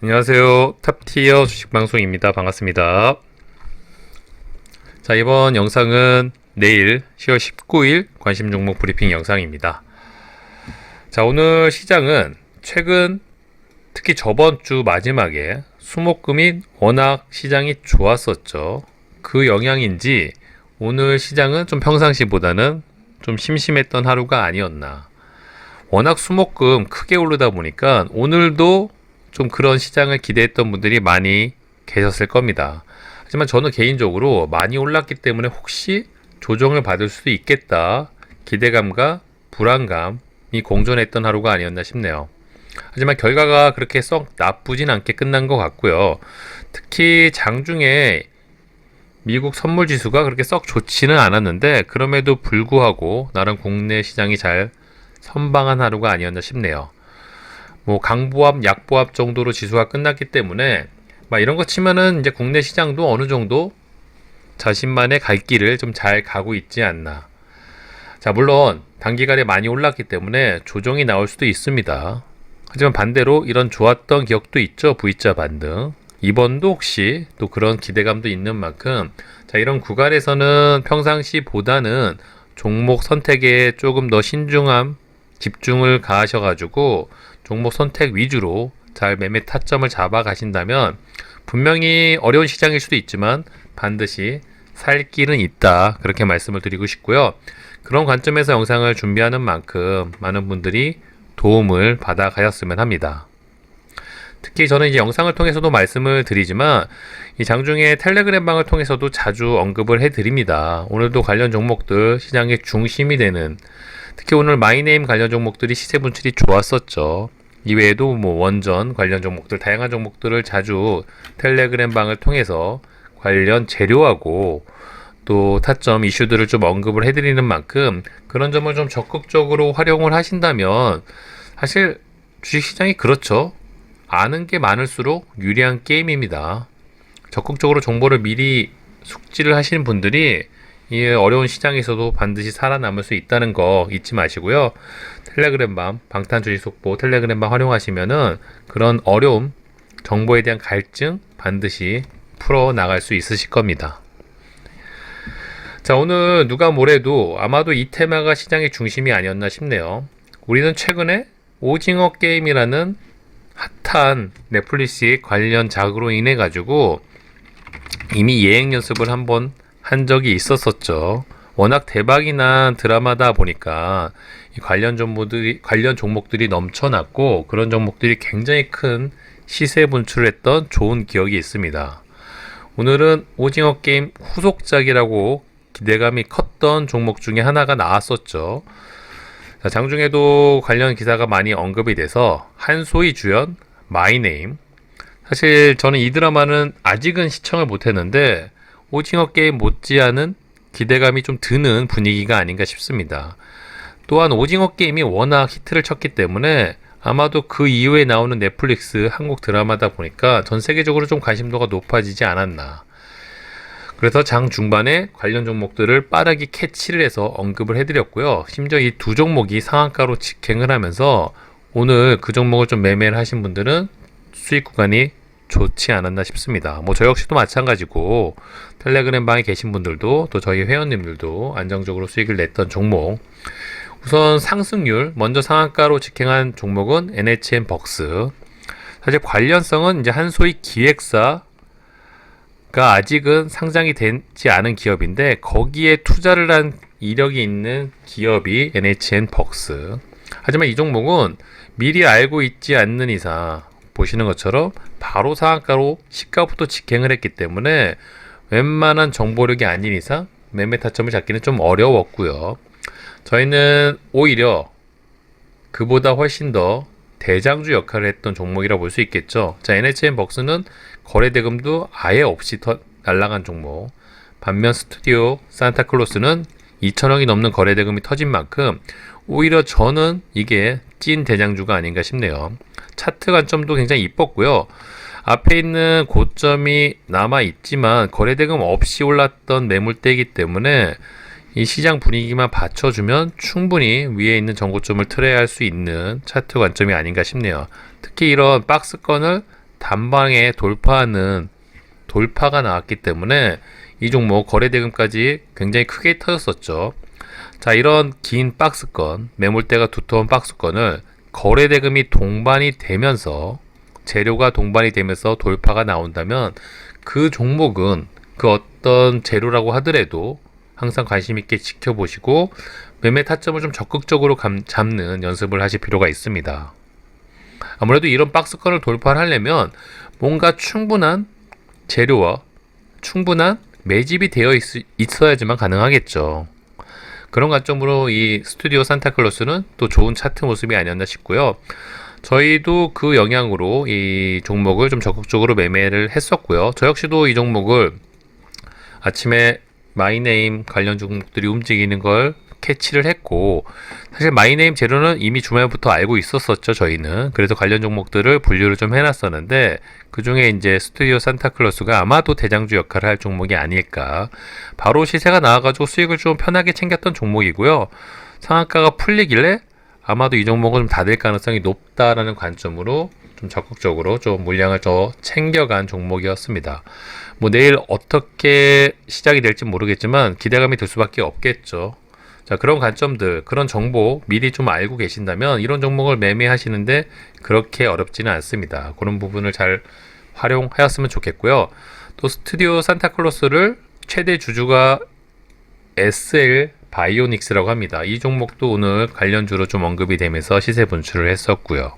안녕하세요. 탑티어 주식방송입니다. 반갑습니다. 자, 이번 영상은 내일 10월 19일 관심 종목 브리핑 영상입니다. 자, 오늘 시장은 최근 특히 저번 주 마지막에 수목금이 워낙 시장이 좋았었죠. 그 영향인지 오늘 시장은 좀 평상시보다는 좀 심심했던 하루가 아니었나. 워낙 수목금 크게 오르다 보니까 오늘도 좀 그런 시장을 기대했던 분들이 많이 계셨을 겁니다. 하지만 저는 개인적으로 많이 올랐기 때문에 혹시 조정을 받을 수도 있겠다 기대감과 불안감이 공존했던 하루가 아니었나 싶네요. 하지만 결과가 그렇게 썩 나쁘진 않게 끝난 것 같고요. 특히 장중에 미국 선물지수가 그렇게 썩 좋지는 않았는데 그럼에도 불구하고 나름 국내 시장이 잘 선방한 하루가 아니었나 싶네요. 뭐 강보합, 약보합 정도로 지수가 끝났기 때문에 막 이런 거 치면은 이제 국내 시장도 어느 정도 자신만의 갈 길을 좀 잘 가고 있지 않나. 자, 물론 단기간에 많이 올랐기 때문에 조정이 나올 수도 있습니다. 하지만 반대로 이런 좋았던 기억도 있죠. V자 반등. 이번도 혹시 또 그런 기대감도 있는 만큼 자, 이런 구간에서는 평상시보다는 종목 선택에 조금 더 신중함, 집중을 가하셔가지고 종목 선택 위주로 잘 매매 타점을 잡아 가신다면 분명히 어려운 시장일 수도 있지만 반드시 살 길은 있다. 그렇게 말씀을 드리고 싶고요. 그런 관점에서 영상을 준비하는 만큼 많은 분들이 도움을 받아 가셨으면 합니다. 특히 저는 이제 영상을 통해서도 말씀을 드리지만 이 장중에 텔레그램 방을 통해서도 자주 언급을 해드립니다. 오늘도 관련 종목들 시장의 중심이 되는 특히 오늘 마이네임 관련 종목들이 시세 분출이 좋았었죠. 이외에도 뭐 원전 관련 종목들 다양한 종목들을 자주 텔레그램 방을 통해서 관련 재료하고 또 타점 이슈들을 좀 언급을 해드리는 만큼 그런 점을 좀 적극적으로 활용을 하신다면 사실 주식시장이 그렇죠. 아는 게 많을수록 유리한 게임입니다. 적극적으로 정보를 미리 숙지를 하시는 분들이 이 어려운 시장에서도 반드시 살아남을 수 있다는 거 잊지 마시고요. 텔레그램방, 방탄주식 속보 텔레그램방 활용하시면은 그런 어려움, 정보에 대한 갈증 반드시 풀어 나갈 수 있으실 겁니다. 자, 오늘 누가 뭐래도 아마도 이 테마가 시장의 중심이 아니었나 싶네요. 우리는 최근에 오징어 게임이라는 핫한 넷플릭스 관련 작으로 인해 가지고 이미 예행 연습을 한번 한 적이 있었었죠. 워낙 대박이 난 드라마다 보니까 이 관련 종목들이 넘쳐났고 그런 종목들이 굉장히 큰 시세 분출을 했던 좋은 기억이 있습니다. 오늘은 오징어 게임 후속작이라고 기대감이 컸던 종목 중에 하나가 나왔었죠. 자, 장중에도 관련 기사가 많이 언급이 돼서 한소희 주연 마이네임. 사실 저는 이 드라마는 아직은 시청을 못했는데 오징어 게임 못지않은 기대감이 좀 드는 분위기가 아닌가 싶습니다. 또한 오징어 게임이 워낙 히트를 쳤기 때문에 아마도 그 이후에 나오는 넷플릭스 한국 드라마다 보니까 전 세계적으로 좀 관심도가 높아지지 않았나. 그래서 장 중반에 관련 종목들을 빠르게 캐치를 해서 언급을 해드렸고요. 심지어 이 두 종목이 상한가로 직행을 하면서 오늘 그 종목을 좀 매매를 하신 분들은 수익 구간이 좋지 않았나 싶습니다. 뭐 저 역시도 마찬가지고 텔레그램 방에 계신 분들도 또 저희 회원님들도 안정적으로 수익을 냈던 종목. 우선 상승률 먼저 상한가로 직행한 종목은 NHN 벅스. 사실 관련성은 이제 한소희 기획사가 아직은 상장이 되지 않은 기업인데 거기에 투자를 한 이력이 있는 기업이 NHN 벅스. 하지만 이 종목은 미리 알고 있지 않는 이상 보시는 것처럼 바로 상한가로 시가부터 직행을 했기 때문에 웬만한 정보력이 아닌 이상 매매 타점을 잡기는 좀 어려웠고요. 저희는 오히려 그보다 훨씬 더 대장주 역할을 했던 종목이라 볼 수 있겠죠. 자, NHN 벅스는 거래 대금도 아예 없이 날라간 종목. 반면 스튜디오 산타클로스는 2천억이 넘는 거래 대금이 터진 만큼 오히려 저는 이게 찐 대장주가 아닌가 싶네요. 차트 관점도 굉장히 이뻤고요. 앞에 있는 고점이 남아 있지만 거래대금 없이 올랐던 매물대이기 때문에 이 시장 분위기만 받쳐주면 충분히 위에 있는 전고점을 트레이할 수 있는 차트 관점이 아닌가 싶네요. 특히 이런 박스권을 단방에 돌파가 나왔기 때문에 이 종목 거래 대금까지 굉장히 크게 터졌었죠. 자, 이런 긴 박스권, 매물대가 두터운 박스권을 거래 대금이 동반이 되면서, 재료가 동반이 되면서 돌파가 나온다면 그 종목은 그 어떤 재료라고 하더라도 항상 관심 있게 지켜보시고 매매 타점을 좀 적극적으로 잡는 연습을 하실 필요가 있습니다. 아무래도 이런 박스권을 돌파하려면 뭔가 충분한 재료와 충분한 매집이 되어 있어야지만 가능하겠죠. 그런 관점으로 이 스튜디오 산타클로스는 또 좋은 차트 모습이 아니었나 싶고요. 저희도 그 영향으로 이 종목을 좀 적극적으로 매매를 했었고요. 저 역시도 이 종목을 아침에 마이네임 관련 종목들이 움직이는 걸 캐치를 했고, 사실 마이네임 재료는 이미 주말부터 알고 있었었죠, 저희는. 그래서 관련 종목들을 분류를 좀 해놨었는데, 그 중에 이제 스튜디오 산타클로스가 아마도 대장주 역할을 할 종목이 아닐까. 바로 시세가 나와가지고 수익을 좀 편하게 챙겼던 종목이고요. 상한가가 풀리길래 아마도 이 종목은 좀 닫을 가능성이 높다라는 관점으로 좀 적극적으로 좀 물량을 더 챙겨간 종목이었습니다. 뭐 내일 어떻게 시작이 될지 모르겠지만 기대감이 들 수밖에 없겠죠. 자, 그런 관점들, 그런 정보 미리 좀 알고 계신다면 이런 종목을 매매하시는데 그렇게 어렵지는 않습니다. 그런 부분을 잘 활용하였으면 좋겠고요. 또 스튜디오 산타클로스를 최대 주주가 SL 바이오닉스라고 합니다. 이 종목도 오늘 관련주로 좀 언급이 되면서 시세 분출을 했었고요.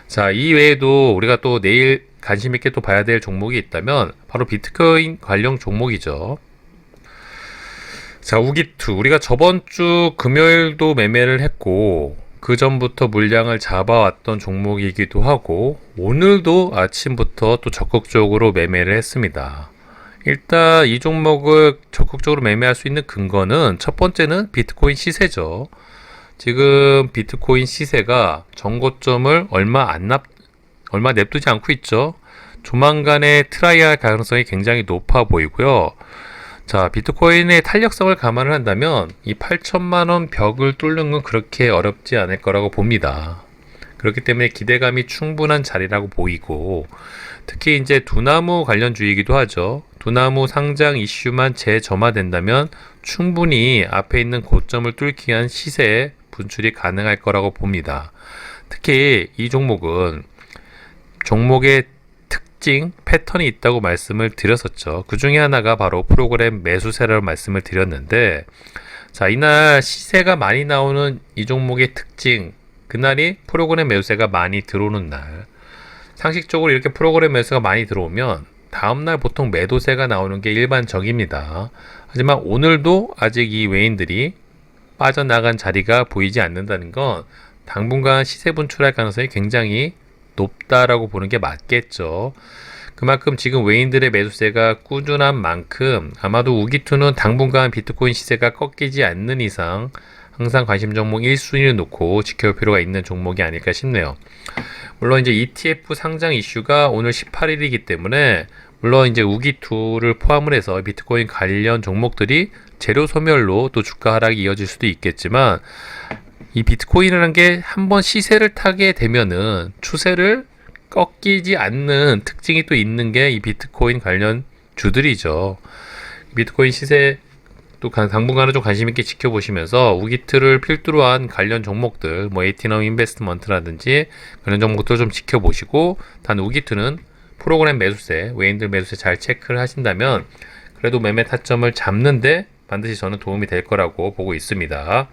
자, 이 외에도 우리가 또 내일 관심 있게 또 봐야 될 종목이 있다면 바로 비트코인 관련 종목이죠. 자, 우기투. 우리가 저번 주 금요일도 매매를 했고 그 전부터 물량을 잡아왔던 종목이기도 하고 오늘도 아침부터 또 적극적으로 매매를 했습니다. 일단 이 종목을 적극적으로 매매할 수 있는 근거는 첫 번째는 비트코인 시세죠. 지금 비트코인 시세가 전고점을 얼마 냅두지 않고 있죠. 조만간에 트라이할 가능성이 굉장히 높아 보이고요. 자, 비트코인의 탄력성을 감안을 한다면 이 8천만원 벽을 뚫는 건 그렇게 어렵지 않을 거라고 봅니다. 그렇기 때문에 기대감이 충분한 자리라고 보이고, 특히 이제 두나무 관련주이기도 하죠. 두나무 상장 이슈만 재점화된다면 충분히 앞에 있는 고점을 뚫기 위한 시세에 분출이 가능할 거라고 봅니다. 특히 이 종목은 종목의 특징, 패턴이 있다고 말씀을 드렸었죠. 그 중에 하나가 바로 프로그램 매수세라고 말씀을 드렸는데, 자, 이날 시세가 많이 나오는 이 종목의 특징, 그날이 프로그램 매수세가 많이 들어오는 날. 상식적으로 이렇게 프로그램 매수가 많이 들어오면 다음날 보통 매도세가 나오는 게 일반적입니다. 하지만 오늘도 아직 이 외인들이 빠져나간 자리가 보이지 않는다는 건 당분간 시세 분출할 가능성이 굉장히 높다라고 보는 게 맞겠죠. 그만큼 지금 외인들의 매수세가 꾸준한 만큼 아마도 우기투는 당분간 비트코인 시세가 꺾이지 않는 이상 항상 관심 종목 1순위를 놓고 지켜볼 필요가 있는 종목이 아닐까 싶네요. 물론 이제 ETF 상장 이슈가 오늘 18일이기 때문에 물론 이제 우기투를 포함을 해서 비트코인 관련 종목들이 재료 소멸로 또 주가 하락이 이어질 수도 있겠지만, 이 비트코인이라는 게 한번 시세를 타게 되면은 추세를 꺾이지 않는 특징이 또 있는 게 이 비트코인 관련 주들이죠. 비트코인 시세 또 당분간은 좀 관심 있게 지켜보시면서 우기투를 필두로 한 관련 종목들, 뭐 에이티넘 인베스트먼트라든지 그런 종목들 좀 지켜보시고, 단 우기투는 프로그램 매수세, 외인들 매수세 잘 체크를 하신다면 그래도 매매 타점을 잡는데 반드시 저는 도움이 될 거라고 보고 있습니다.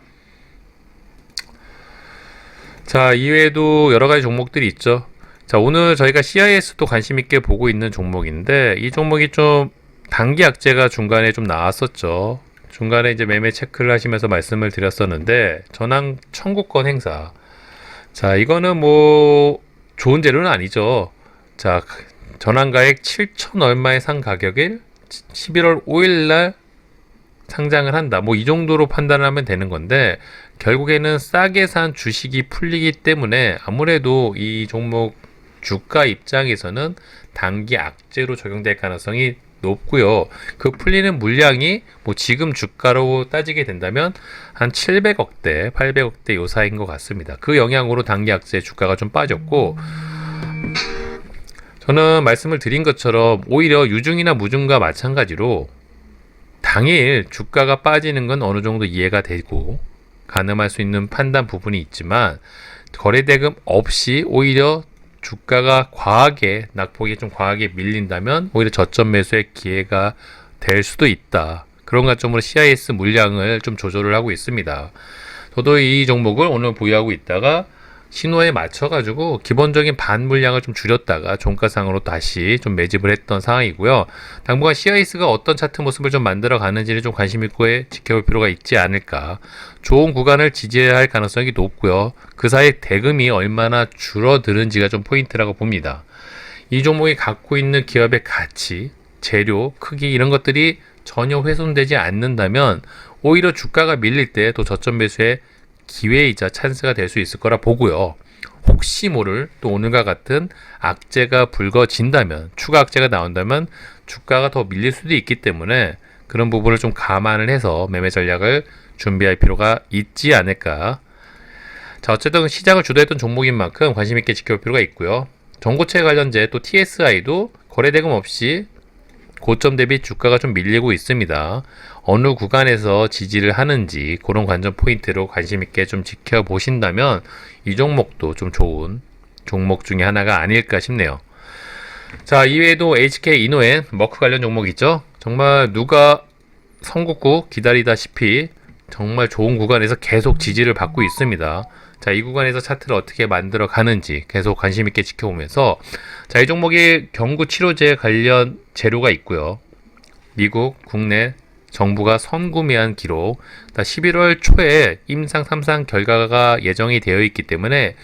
자, 이외에도 여러 가지 종목들이 있죠. 자, 오늘 저희가 CIS도 관심 있게 보고 있는 종목인데 이 종목이 좀 단기 악재가 중간에 좀 나왔었죠. 중간에 이제 매매 체크를 하시면서 말씀을 드렸었는데, 전환 청구권 행사. 자, 이거는 뭐 좋은 재료는 아니죠. 자, 전환가액 7천 얼마의 상 가격을 11월 5일 날 상장을 한다. 뭐 이 정도로 판단하면 되는 건데, 결국에는 싸게 산 주식이 풀리기 때문에 아무래도 이 종목 주가 입장에서는 단기 악재로 적용될 가능성이 높고요. 그 풀리는 물량이 뭐 지금 주가로 따지게 된다면 한 700억대, 800억대 요 사이인 것 같습니다. 그 영향으로 단기 악재 주가가 좀 빠졌고, 저는 말씀을 드린 것처럼 오히려 유중이나 무중과 마찬가지로 당일 주가가 빠지는 건 어느 정도 이해가 되고 가늠할 수 있는 판단 부분이 있지만 거래대금 없이 오히려 주가가 과하게 낙폭이 좀 과하게 밀린다면 오히려 저점 매수의 기회가 될 수도 있다. 그런 관점으로 CIS 물량을 좀 조절을 하고 있습니다. 저도 이 종목을 오늘 보유하고 있다가 신호에 맞춰가지고 기본적인 반 물량을 좀 줄였다가 종가상으로 다시 좀 매집을 했던 상황이고요. 당분간 CIS가 어떤 차트 모습을 좀 만들어 가는지를 좀 관심 있고 지켜볼 필요가 있지 않을까. 좋은 구간을 지지해야 할 가능성이 높고요. 그 사이 대금이 얼마나 줄어드는지가 좀 포인트라고 봅니다. 이 종목이 갖고 있는 기업의 가치, 재료, 크기 이런 것들이 전혀 훼손되지 않는다면 오히려 주가가 밀릴 때 또 저점 매수에 기회이자 찬스가 될 수 있을 거라 보고요. 혹시 모를 또 오늘과 같은 악재가 불거진다면 추가 악재가 나온다면 주가가 더 밀릴 수도 있기 때문에 그런 부분을 좀 감안을 해서 매매 전략을 준비할 필요가 있지 않을까. 자, 어쨌든 시장을 주도했던 종목인 만큼 관심 있게 지켜볼 필요가 있고요. 전고체 관련제 또 TSI도 거래대금 없이 고점 대비 주가가 좀 밀리고 있습니다. 어느 구간에서 지지를 하는지 그런 관전 포인트로 관심 있게 좀 지켜보신다면 이 종목도 좀 좋은 종목 중에 하나가 아닐까 싶네요. 자, 이외에도 HK 이노엔 머크 관련 종목 있죠. 정말 누가 선곡구 기다리다시피 정말 좋은 구간에서 계속 지지를 받고 있습니다. 자, 이 구간에서 차트를 어떻게 만들어 가는지 계속 관심 있게 지켜보면서 자, 이 종목이 경구 치료제 관련 재료가 있고요. 미국, 국내 정부가 선구매한 기록 11월 초에 임상 3상 결과가 예정이 되어 있기 때문에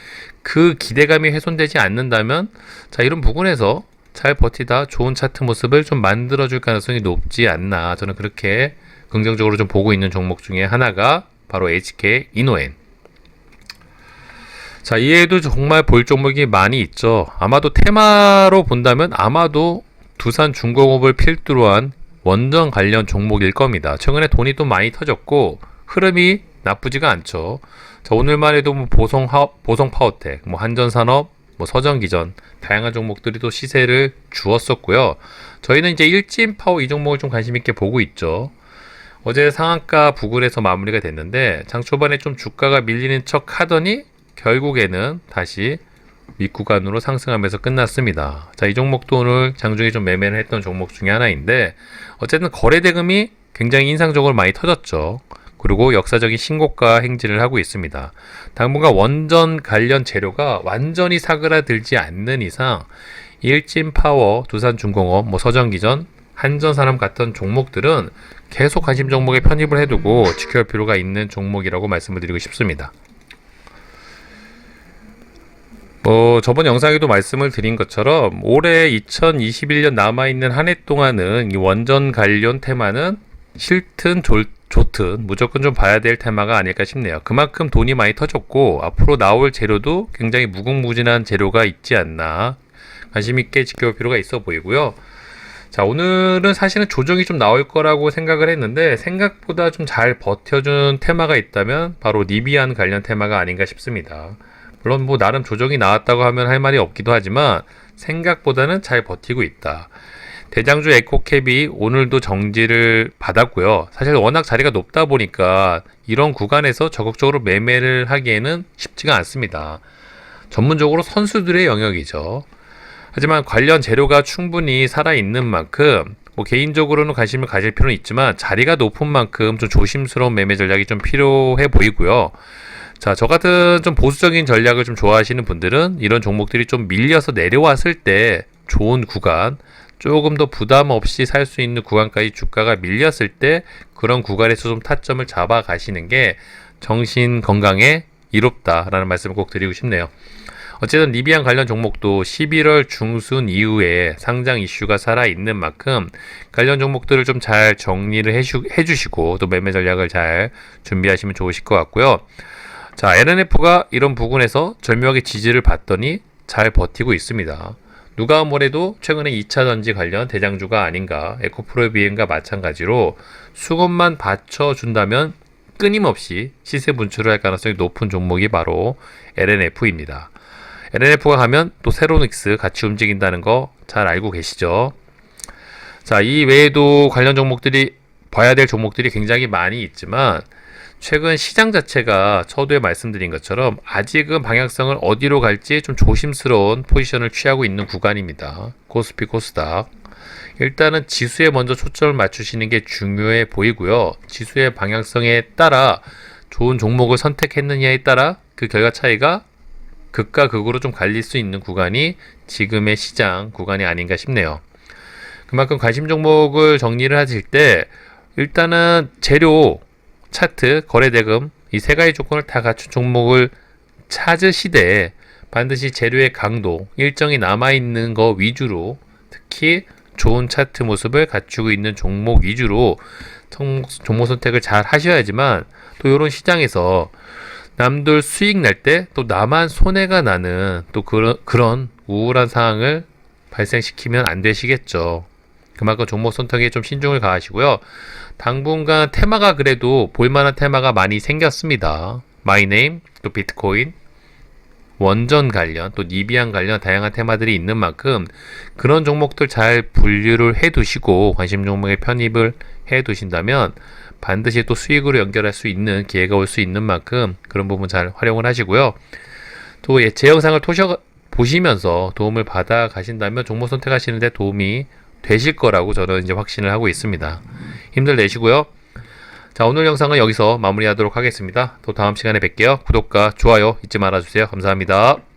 그 기대감이 훼손되지 않는다면 자, 이런 부분에서 잘 버티다 좋은 차트 모습을 좀 만들어줄 가능성이 높지 않나, 저는 그렇게 긍정적으로 좀 보고 있는 종목 중에 하나가 바로 HK 이노엔. 자, 이외에도 정말 볼 종목이 많이 있죠. 아마도 테마로 본다면 아마도 두산중공업을 필두로 한 원전 관련 종목일 겁니다. 최근에 돈이 또 많이 터졌고 흐름이 나쁘지가 않죠. 자, 오늘만 해도 뭐 보성파워텍, 뭐 한전산업, 뭐 서전기전 다양한 종목들이 또 시세를 주었었고요. 저희는 이제 일진파워 이 종목을 좀 관심 있게 보고 있죠. 어제 상한가 부근에서 마무리가 됐는데 장 초반에 좀 주가가 밀리는 척 하더니 결국에는 다시 윗구간으로 상승하면서 끝났습니다. 자, 이 종목도 오늘 장중에 좀 매매를 했던 종목 중에 하나인데 어쨌든 거래대금이 굉장히 인상적으로 많이 터졌죠. 그리고 역사적인 신고가 행진을 하고 있습니다. 당분간 원전 관련 재료가 완전히 사그라들지 않는 이상 일진파워, 두산중공업, 뭐 서전기전, 한전산업 같은 종목들은 계속 관심 종목에 편입을 해두고 지켜볼 필요가 있는 종목이라고 말씀을 드리고 싶습니다. 저번 영상에도 말씀을 드린 것처럼 올해 2021년 남아있는 한 해 동안은 이 원전 관련 테마는 싫든 좋든 무조건 좀 봐야 될 테마가 아닐까 싶네요. 그만큼 돈이 많이 터졌고 앞으로 나올 재료도 굉장히 무궁무진한 재료가 있지 않나 관심 있게 지켜볼 필요가 있어 보이고요. 자, 오늘은 사실은 조정이 좀 나올 거라고 생각을 했는데 생각보다 좀 잘 버텨준 테마가 있다면 바로 니비안 관련 테마가 아닌가 싶습니다. 물론 뭐 나름 조정이 나왔다고 하면 할 말이 없기도 하지만 생각보다는 잘 버티고 있다. 대장주 에코캡이 오늘도 정지를 받았고요. 사실 워낙 자리가 높다 보니까 이런 구간에서 적극적으로 매매를 하기에는 쉽지가 않습니다. 전문적으로 선수들의 영역이죠. 하지만 관련 재료가 충분히 살아있는 만큼 뭐 개인적으로는 관심을 가질 필요는 있지만 자리가 높은 만큼 좀 조심스러운 매매 전략이 좀 필요해 보이고요. 자, 저 같은 좀 보수적인 전략을 좀 좋아하시는 분들은 이런 종목들이 좀 밀려서 내려왔을 때 좋은 구간, 조금 더 부담 없이 살 수 있는 구간까지 주가가 밀렸을 때 그런 구간에서 좀 타점을 잡아 가시는 게 정신 건강에 이롭다라는 말씀을 꼭 드리고 싶네요. 어쨌든 리비안 관련 종목도 11월 중순 이후에 상장 이슈가 살아있는 만큼 관련 종목들을 좀 잘 정리를 해주시고 또 매매 전략을 잘 준비하시면 좋으실 것 같고요. 자, LNF가 이런 부분에서 절묘하게 지지를 받더니 잘 버티고 있습니다. 누가 뭐래도 최근에 2차전지 관련 대장주가 아닌가, 에코프로비엔과 마찬가지로 수급만 받쳐준다면 끊임없이 시세 분출을 할 가능성이 높은 종목이 바로 LNF입니다. LNF가 가면 또 세로닉스 같이 움직인다는 거 잘 알고 계시죠? 자, 이 외에도 관련 종목들이 봐야 될 종목들이 굉장히 많이 있지만 최근 시장 자체가 서두에 말씀드린 것처럼 아직은 방향성을 어디로 갈지 좀 조심스러운 포지션을 취하고 있는 구간입니다. 코스피, 코스닥. 일단은 지수에 먼저 초점을 맞추시는 게 중요해 보이고요. 지수의 방향성에 따라 좋은 종목을 선택했느냐에 따라 그 결과 차이가 극과 극으로 좀 갈릴 수 있는 구간이 지금의 시장 구간이 아닌가 싶네요. 그만큼 관심 종목을 정리를 하실 때 일단은 재료, 차트, 거래대금 이 세 가지 조건을 다 갖춘 종목을 찾으시되 반드시 재료의 강도, 일정이 남아있는 거 위주로 특히 좋은 차트 모습을 갖추고 있는 종목 위주로 종목 선택을 잘 하셔야지만 또 이런 시장에서 남들 수익 날 때 또 나만 손해가 나는 또 그런 우울한 상황을 발생시키면 안 되시겠죠. 그만큼 종목 선택에 좀 신중을 가하시고요. 당분간 테마가 그래도 볼만한 테마가 많이 생겼습니다. 마이네임, 또 비트코인, 원전 관련, 또 니비안 관련 다양한 테마들이 있는 만큼 그런 종목들 잘 분류를 해두시고 관심 종목에 편입을 해두신다면 반드시 또 수익으로 연결할 수 있는 기회가 올 수 있는 만큼 그런 부분 잘 활용을 하시고요. 또 제 영상을 보시면서 도움을 받아 가신다면 종목 선택하시는데 도움이 되실 거라고 저는 이제 확신을 하고 있습니다. 힘들 내시고요. 자, 오늘 영상은 여기서 마무리하도록 하겠습니다. 또 다음 시간에 뵐게요. 구독과 좋아요 잊지 말아주세요. 감사합니다.